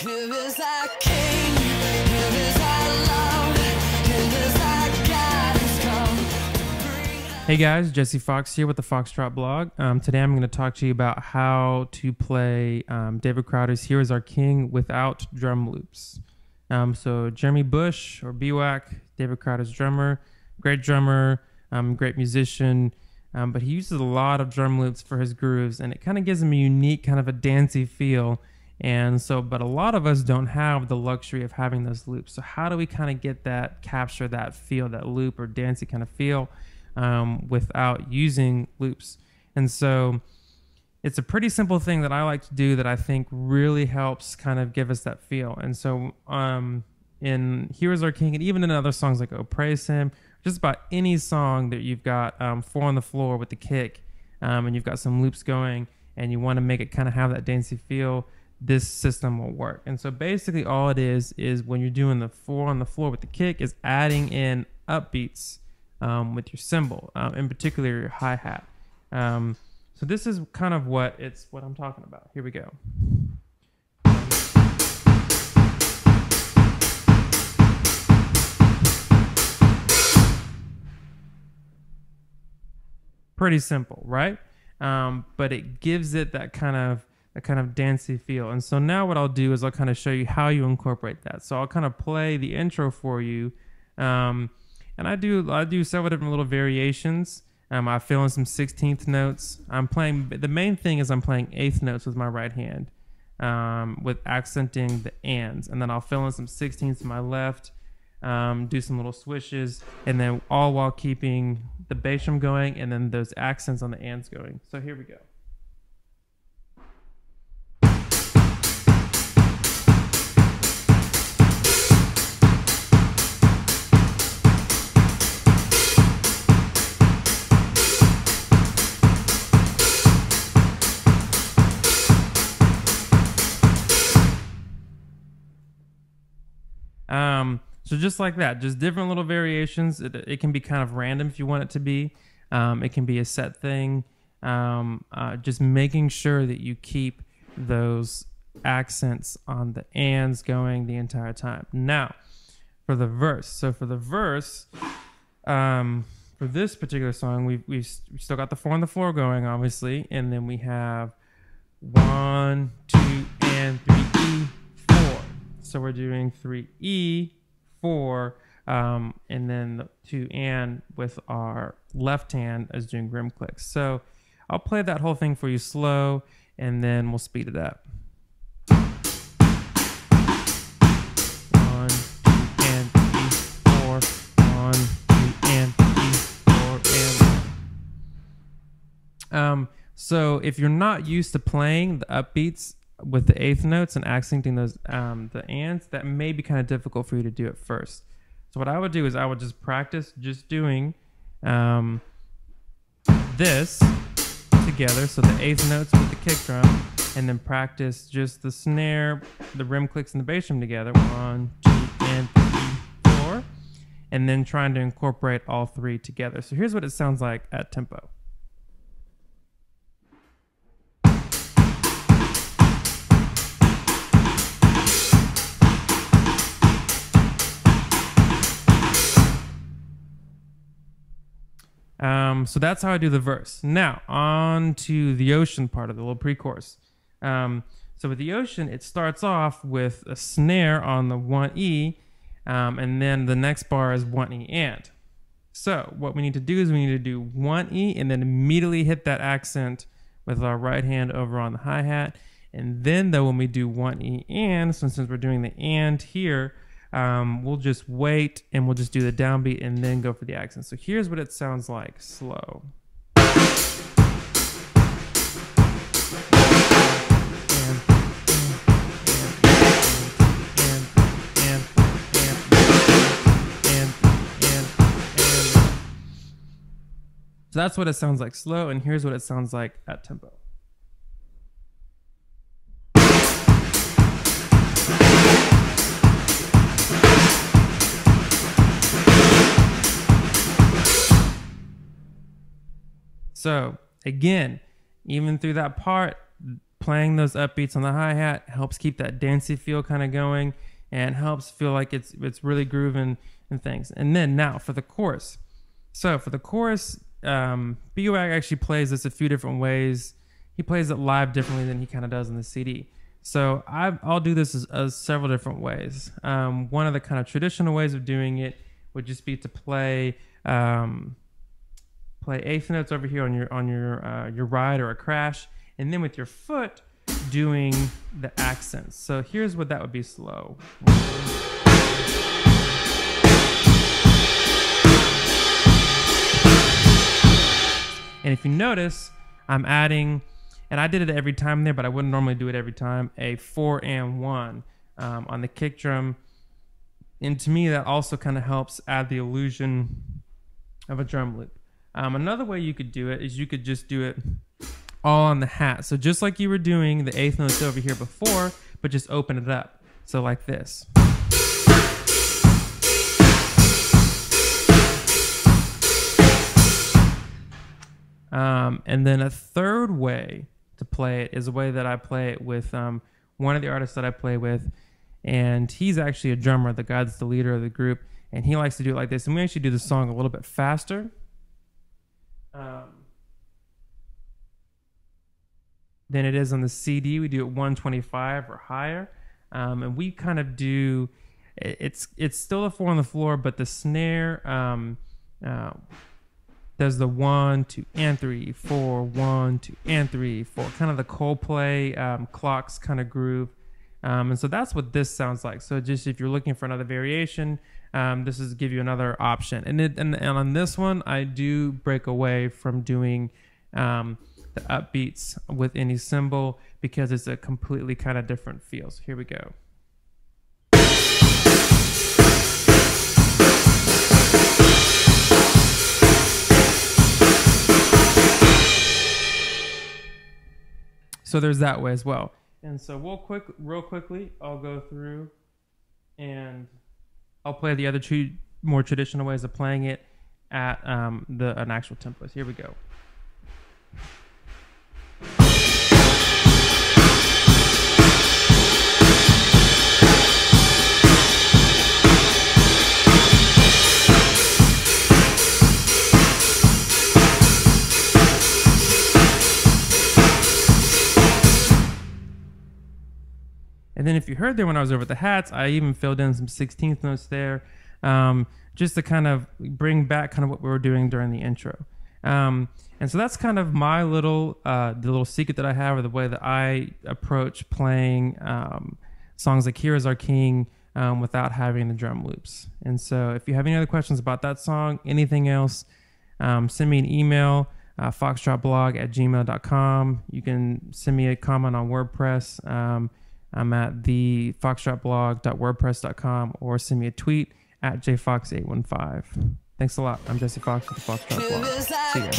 Here is our King, here is our love, here is our God has come to bring us. Hey guys, Jesse Fox here with the Foxtrot blog. Today I'm going to talk to you about how to play David Crowder's Here Is Our King without drum loops. So Jeremy Bush, or BWAC, David Crowder's drummer, great musician, but he uses a lot of drum loops for his grooves, and it kind of gives him a unique kind of a dancey feel. And so, but a lot of us don't have the luxury of having those loops. So how do we kind of get that, capture that feel, that loop or dancey kind of feel without using loops? And so it's a pretty simple thing that I like to do that I think really helps kind of give us that feel. And so in Here Is Our King, and even in other songs like Oh Praise Him, just about any song that you've got 4 on the floor with the kick, and you've got some loops going, and you want to make it kind of have that dancey feel, this system will work. And so basically all it is when you're doing the 4 on the floor with the kick is adding in upbeats with your cymbal, in particular your hi-hat. So this is kind of what I'm talking about. Here we go. Pretty simple, right? But it gives it that kind of dancey feel. And so now what I'll do is I'll kind of show you how you incorporate that. So I'll kind of play the intro for you. And I do several different little variations. I fill in some 16th notes. The main thing is I'm playing 8th notes with my right hand, with accenting the ands. And then I'll fill in some 16ths to my left, do some little swishes, and then all while keeping the bass drum going and then those accents on the ands going. So here we go. So just like that, just different little variations. It can be kind of random if you want it to be. It can be a set thing. Just making sure that you keep those accents on the ands going the entire time. Now, for the verse. So for the verse, for this particular song, we've still got the 4 on the floor going, obviously, and then we have 1, 2, and 3 E, 4. So we're doing 3 E, 4, and then the 2 and with our left hand as doing rim clicks. So I'll play that whole thing for you slow, and then we'll speed it up. 1, 2, and 3, 4. 1, 2, and 3, 4, and so if you're not used to playing the upbeats with the 8th notes and accenting those the ands, that may be kind of difficult for you to do at first. So what I would do is I would just practice just doing this together, so the 8th notes with the kick drum, and then practice just the snare, the rim clicks, and the bass drum together. 1, 2, and 3, 4, and then trying to incorporate all 3 together. So here's what it sounds like at tempo. So that's how I do the verse. Now, on to the ocean part of the little pre-chorus. So with the ocean, it starts off with a snare on the 1E, and then the next bar is 1E and. So what we need to do is we need to do 1E and then immediately hit that accent with our right hand over on the hi-hat. And then though, when we do 1E and, so since we're doing the and here, we'll just wait and we'll just do the downbeat and then go for the accent. So here's what it sounds like slow. So that's what it sounds like slow, and here's what it sounds like at tempo. So again, even through that part, playing those upbeats on the hi-hat helps keep that dancey feel kind of going, and helps feel like it's really grooving and things. And then now for the chorus. So for the chorus, B-Wag actually plays this a few different ways. He plays it live differently than he kind of does in the CD. So I'll do this as several different ways. One of the kind of traditional ways of doing it would just be to play eighth notes over here on your ride or a crash, and then with your foot doing the accents. So here's what that would be slow. And if you notice, I'm adding, and I did it every time there, but I wouldn't normally do it every time, a 4 and 1 on the kick drum. And to me, that also kind of helps add the illusion of a drum loop. Another way you could do it is you could just do it all on the hat. So just like you were doing the eighth notes over here before, but just open it up. So like this. And then a third way to play it is a way that I play it with one of the artists that I play with, and he's actually a drummer, the guy that's the leader of the group, and he likes to do it like this. And we actually do the song a little bit faster. Than it is on the CD. We do it 125 or higher, and we kind of do. It's still a 4 on the floor, but the snare does the 1, 2, and 3, 4, 1, 2, and 3, 4, kind of the Coldplay clocks kind of groove. And so that's what this sounds like. So just if you're looking for another variation, this is give you another option. And on this one, I do break away from doing the upbeats with any cymbal because it's a completely kind of different feel. So here we go. So there's that way as well. And so real quickly, I'll go through and I'll play the other two more traditional ways of playing it at an actual tempo. Here we go. And then if you heard there when I was over at the hats, I even filled in some 16th notes there, just to kind of bring back kind of what we were doing during the intro. And so that's kind of my little, the little secret that I have, or the way that I approach playing songs like Here Is Our King without having the drum loops. And so if you have any other questions about that song, anything else, send me an email, foxtrotblog@gmail.com. You can send me a comment on WordPress. I'm at the foxtrotblog.wordpress.com, or send me a tweet at jfox815. Thanks a lot. I'm Jesse Fox with the Foxtrot Blog. See ya.